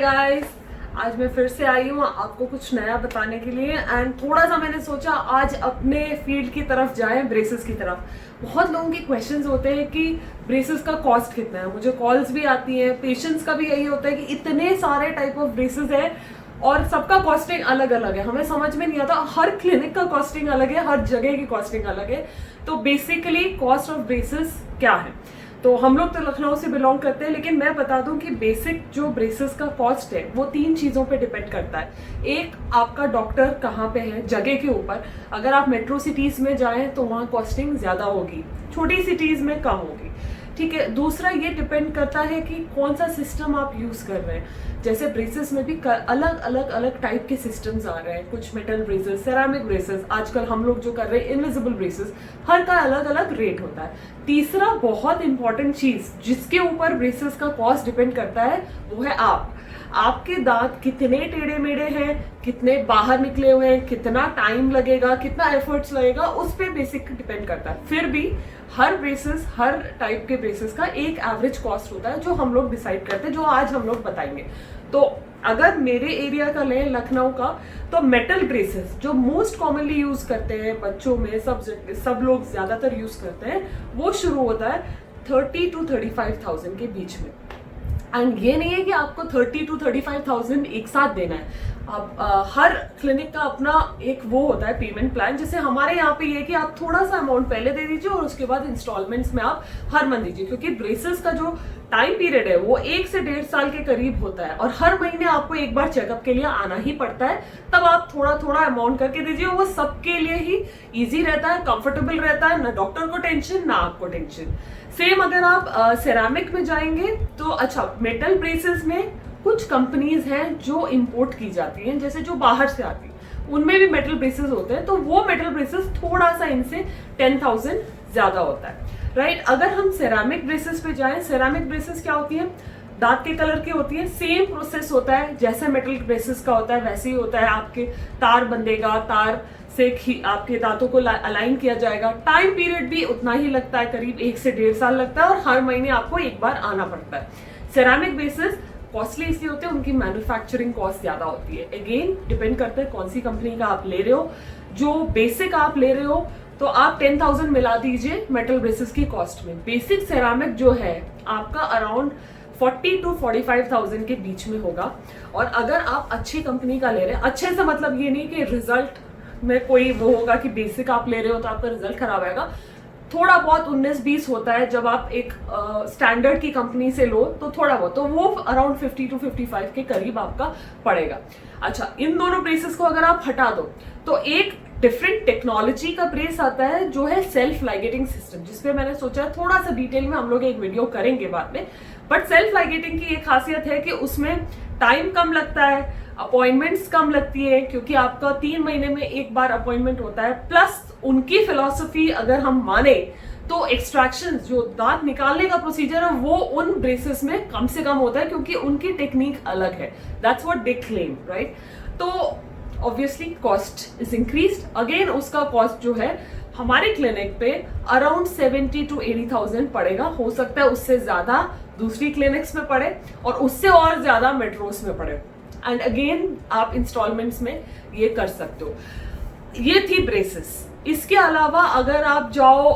Guys, आज मैं फिर से आई हूँ आपको कुछ नया बताने के लिए एंड थोड़ा सा मैंने सोचा आज अपने फील्ड की तरफ जाएं, ब्रेसेस की तरफ। बहुत लोगों के क्वेश्चंस होते हैं कि ब्रेसेस का कॉस्ट कितना है। मुझे कॉल्स भी आती हैं, पेशेंट्स का भी यही होता है कि इतने सारे टाइप ऑफ ब्रेसेस है और सबका कॉस्टिंग अलग अलग है। हमें समझ में नहीं आता, हर क्लिनिक का कॉस्टिंग अलग है, हर जगह की कॉस्टिंग अलग है। तो बेसिकली कॉस्ट ऑफ ब्रेसेस क्या है? तो हम लोग तो लखनऊ से बिलोंग करते हैं, लेकिन मैं बता दूं कि बेसिक जो ब्रेसेस का कॉस्ट है वो 3 चीज़ों पे डिपेंड करता है। एक, आपका डॉक्टर कहाँ पे है, जगह के ऊपर। अगर आप मेट्रो सिटीज़ में जाएं तो वहाँ कॉस्टिंग ज़्यादा होगी, छोटी सिटीज़ में कम होगी, ठीक है। दूसरा, ये डिपेंड करता है कि कौन सा सिस्टम आप यूज़ कर रहे हैं। जैसे ब्रेसेस में भी अलग अलग अलग टाइप के सिस्टम्स आ रहे हैं, कुछ मेटल ब्रेसेस, सेरामिक ब्रेसेस, आजकल हम लोग जो कर रहे हैं इनविजिबल ब्रेसेस, हर का अलग अलग रेट होता है। तीसरा बहुत इंपॉर्टेंट चीज़ जिसके ऊपर ब्रेसेस का कॉस्ट डिपेंड करता है वो है आपके दांत कितने टेढ़े मेढ़े हैं, कितने बाहर निकले हुए हैं, कितना टाइम लगेगा, कितना एफर्ट्स लगेगा, उस पर बेसिक डिपेंड करता है। फिर भी हर ब्रेसेस, हर टाइप के ब्रेसेस का एक एवरेज कॉस्ट होता है जो हम लोग डिसाइड करते हैं, जो आज हम लोग बताएंगे। तो अगर मेरे एरिया का लें, लखनऊ का, तो मेटल ब्रेसेस जो मोस्ट कॉमनली यूज करते हैं बच्चों में, सब लोग ज्यादातर यूज करते हैं, वो शुरू होता है 30 to 35,000 के बीच में। एंड ये नहीं है कि आपको 30 to 35,000 एक साथ देना है। अब हर क्लिनिक का अपना एक वो होता है पेमेंट प्लान। जैसे हमारे यहाँ पे ये कि आप थोड़ा सा अमाउंट पहले दे दीजिए और उसके बाद इंस्टॉलमेंट्स में आप हर मंथ दीजिए, क्योंकि ब्रेसेस का जो टाइम पीरियड है वो 1 से 1.5 साल के करीब होता है और हर महीने आपको एक बार चेकअप के लिए आना ही पड़ता है। तब आप थोड़ा थोड़ा अमाउंट करके दीजिए, वो सबके लिए ही ईजी रहता है, कंफर्टेबल रहता है, ना डॉक्टर को टेंशन ना आपको टेंशन। सेम अगर आप सेरामिक में जाएंगे तो अच्छा, मेटल ब्रेसेस में कुछ कंपनीज हैं जो इंपोर्ट की जाती हैं, जैसे जो बाहर से आती हैं, उनमें भी मेटल ब्रेसेस होते हैं। तो वो मेटल ब्रेसेस थोड़ा सा इनसे 10,000 ज्यादा होता है, राइट। अगर हम सेरामिक ब्रेसेस पे जाएं, सेरामिक ब्रेसेस क्या होती है, दांत के कलर की होती है। सेम प्रोसेस होता है जैसे मेटल ब्रेसेस का होता है, वैसे ही होता है। आपके तार बंधेगा, तार से आपके दांतों को अलाइन किया जाएगा। टाइम पीरियड भी उतना ही लगता है, करीब 1 से 1.5 साल लगता है और हर महीने आपको एक बार आना पड़ता है। सेरामिक ब्रेसेस कॉस्टली इसलिए होते हैं, उनकी मैन्युफैक्चरिंग कॉस्ट ज्यादा होती है। अगेन डिपेंड करता है कौन सी कंपनी का आप ले रहे हो। जो बेसिक आप ले रहे हो तो आप 10,000 मिला दीजिए मेटल ब्रेसेस की कॉस्ट में। बेसिक सेरामिक जो है आपका अराउंड 40 to 45,000 के बीच में होगा। और अगर आप अच्छी कंपनी का ले रहे हैं, अच्छे से मतलब ये नहीं कि रिजल्ट में कोई वो होगा कि बेसिक आप ले रहे हो तो आपका रिजल्ट खराब आएगा। थोड़ा बहुत 19-20 होता है जब आप एक स्टैंडर्ड की कंपनी से लो, तो थोड़ा बहुत, तो वो अराउंड 50 to 55 के करीब आपका पड़ेगा। अच्छा, इन दोनों ब्रेसेस को अगर आप हटा दो तो एक डिफरेंट टेक्नोलॉजी का ब्रेस आता है जो है सेल्फ लाइगेटिंग सिस्टम, जिसपे मैंने सोचा थोड़ा सा डिटेल में हम लोग एक वीडियो करेंगे बाद में। बट सेल्फ लाइगेटिंग की एक खासियत है कि उसमें टाइम कम लगता है, अपॉइंटमेंट्स कम लगती है, क्योंकि आपका 3 महीने में एक बार अपॉइंटमेंट होता है। प्लस उनकी फिलॉसफी अगर हम माने तो एक्सट्रैक्शन, जो दांत निकालने का प्रोसीजर है, वो उन ब्रेसेस में कम से कम होता है, क्योंकि उनकी टेक्निक अलग है। That's what they claim, right. तो obviously cost is increased. Again उसका कॉस्ट जो है हमारे क्लिनिक पे अराउंड 70 to 80,000 पड़ेगा। हो सकता है उससे ज्यादा दूसरी क्लिनिक्स में पड़े और उससे और ज्यादा मेट्रोस में पड़े। एंड अगेन आप इंस्टॉलमेंट्स में ये कर सकते हो। ये थी ब्रेसेस। इसके अलावा अगर आप जाओ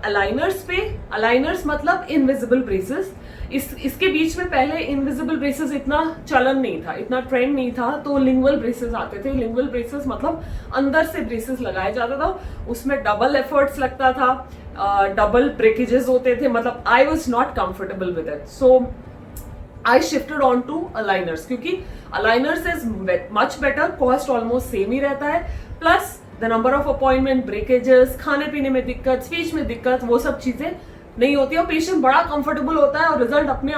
अलाइनर्स पे, अलाइनर्स मतलब इनविजिबल ब्रेसेस। इसके बीच में पहले इनविजिबल ब्रेसेस इतना चलन नहीं था, इतना ट्रेंड नहीं था, तो लिंगुअल ब्रेसेस आते थे। लिंगुअल ब्रेसेस मतलब अंदर से ब्रेसेस लगाया जाता था, उसमें डबल एफर्ट्स लगता था, डबल ब्रेकेजेस होते थे, मतलब I was not comfortable with it, so I shifted on to aligners, क्योंकि aligners is much better, cost almost same ही रहता है, plus the number of appointment, breakages, खाने पीने में दिक्कत, स्पीच में दिक्कत, वो सब चीजें नहीं होती है और पेशेंट बड़ा कंफर्टेबल होता है और रिजल्ट अपने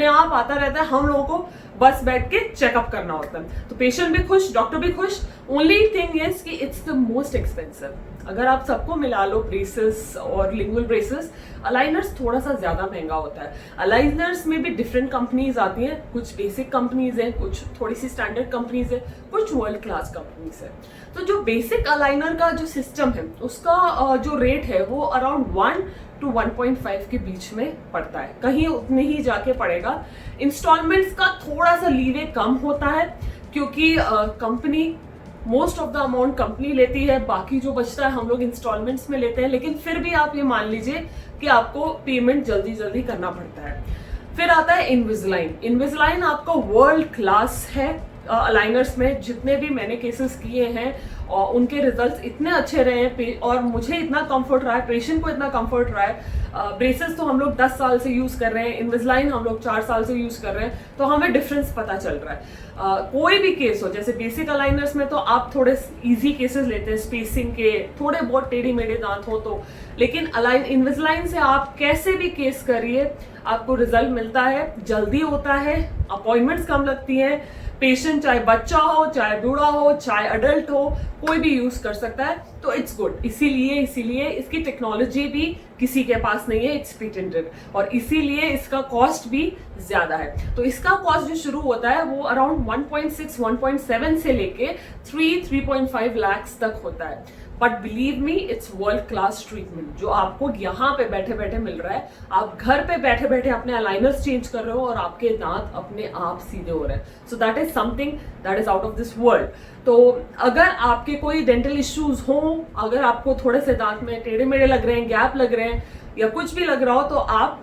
आप आता रहता है। हम लोगों को बस बैठ के चेकअप करना होता है, तो पेशेंट भी खुश, डॉक्टर भी खुश। ओनली थिंग इज कि इट्स द मोस्ट एक्सपेंसिव। अगर आप सबको मिला लो, ब्रेसेस और लिंगुअल ब्रेसेस, अलाइनर्स थोड़ा सा ज्यादा महंगा होता है। अलाइनर्स में भी डिफरेंट कंपनीज आती हैं, कुछ बेसिक कंपनीज हैं, कुछ थोड़ी सी स्टैंडर्ड कंपनीज है, कुछ वर्ल्ड क्लास कंपनीज है। तो जो बेसिक अलाइनर का जो सिस्टम है उसका जो रेट है वो अराउंड 1 to 1.5 के बीच में पड़ता है, कहीं उतने ही जाके पड़ेगा। इंस्टॉलमेंट्स का थोड़ा सा लीवे कम होता है क्योंकि company most of the amount company लेती है, बाकी जो बचता है हम लोग इंस्टॉलमेंट्स में लेते हैं, लेकिन फिर भी आप ये मान लीजिए कि आपको पेमेंट जल्दी जल्दी करना पड़ता है। फिर आता है इनविजिलाइन। इनविजिलाइन आपका वर्ल्ड क्लास है अलाइनर्स में, जितने भी मैंने केसेस किए हैं और उनके रिजल्ट्स इतने अच्छे रहे हैं और मुझे इतना कंफर्ट रहा है, पेशेंट को इतना कंफर्ट रहा है। ब्रेसेस तो हम लोग 10 साल से यूज कर रहे हैं, इनविजिलाइन हम लोग 4 साल से यूज कर रहे हैं, तो हमें डिफरेंस पता चल रहा है। कोई भी केस हो, जैसे बेसिक अलाइनर्स में तो आप थोड़े इजी केसेस लेते हैं, स्पेसिंग के, थोड़े बहुत टेढ़ी मेढ़े दांत हो तो, लेकिन इनविजिलाइन से आप कैसे भी केस करिए आपको रिजल्ट मिलता है, जल्दी होता है, अपॉइंटमेंट्स कम लगती हैं। पेशेंट चाहे बच्चा हो, चाहे बूढ़ा हो, चाहे अडल्ट हो, कोई भी यूज कर सकता है, तो इट्स गुड। इसीलिए इसकी टेक्नोलॉजी भी किसी के पास नहीं है, इट्स पेटेंटेड, और इसीलिए इसका कॉस्ट भी ज्यादा है। तो इसका कॉस्ट जो शुरू होता है वो अराउंड 1.6 1.7 से लेके 3.5 लाख तक होता है। But believe me, it's world class treatment जो आपको यहाँ पे बैठे बैठे मिल रहा है। आप घर पे बैठे बैठे अपने अलाइनर्स चेंज कर रहे हो और आपके दांत अपने आप सीधे हो रहे हैं। So that is something that is out of this world. तो अगर आपके कोई डेंटल इश्यूज हो, अगर आपको थोड़े से दांत में टेढ़े मेढ़े लग रहे हैं, गैप लग रहे हैं, या कुछ भी लग रहा हो, तो आप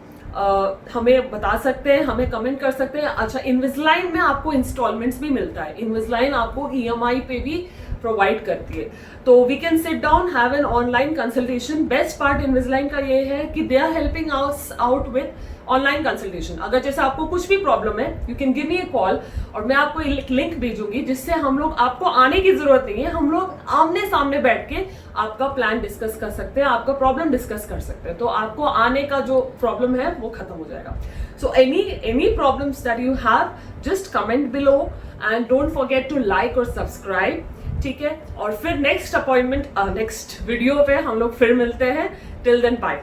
हमें बता सकते हैं, हमें कमेंट कर सकते हैं। अच्छा, इनविजिलाइन में आपको इंस्टॉलमेंट्स भी मिलता है, इनविजिलाइन आपको EMI पे भी प्रोवाइड करती है। तो we can sit down, have an online consultation. Best part Invisalign का ये है कि they are helping us out with online consultation. अगर जैसे आपको कुछ भी प्रॉब्लम है, you can give me a call और मैं आपको एक लिंक भेजूंगी, जिससे हम लोग, आपको आने की जरूरत नहीं है, हम लोग आमने सामने बैठ के आपका प्लान डिस्कस कर सकते हैं, आपका प्रॉब्लम डिस्कस कर सकते हैं। तो आपको आने का जो प्रॉब्लम है वो खत्म हो जाएगा। So any problems that you have, just comment below and don't forget to like और सब्सक्राइब, ठीक है। और फिर नेक्स्ट अपॉइंटमेंट, नेक्स्ट वीडियो पे हम लोग फिर मिलते हैं। Till then bye.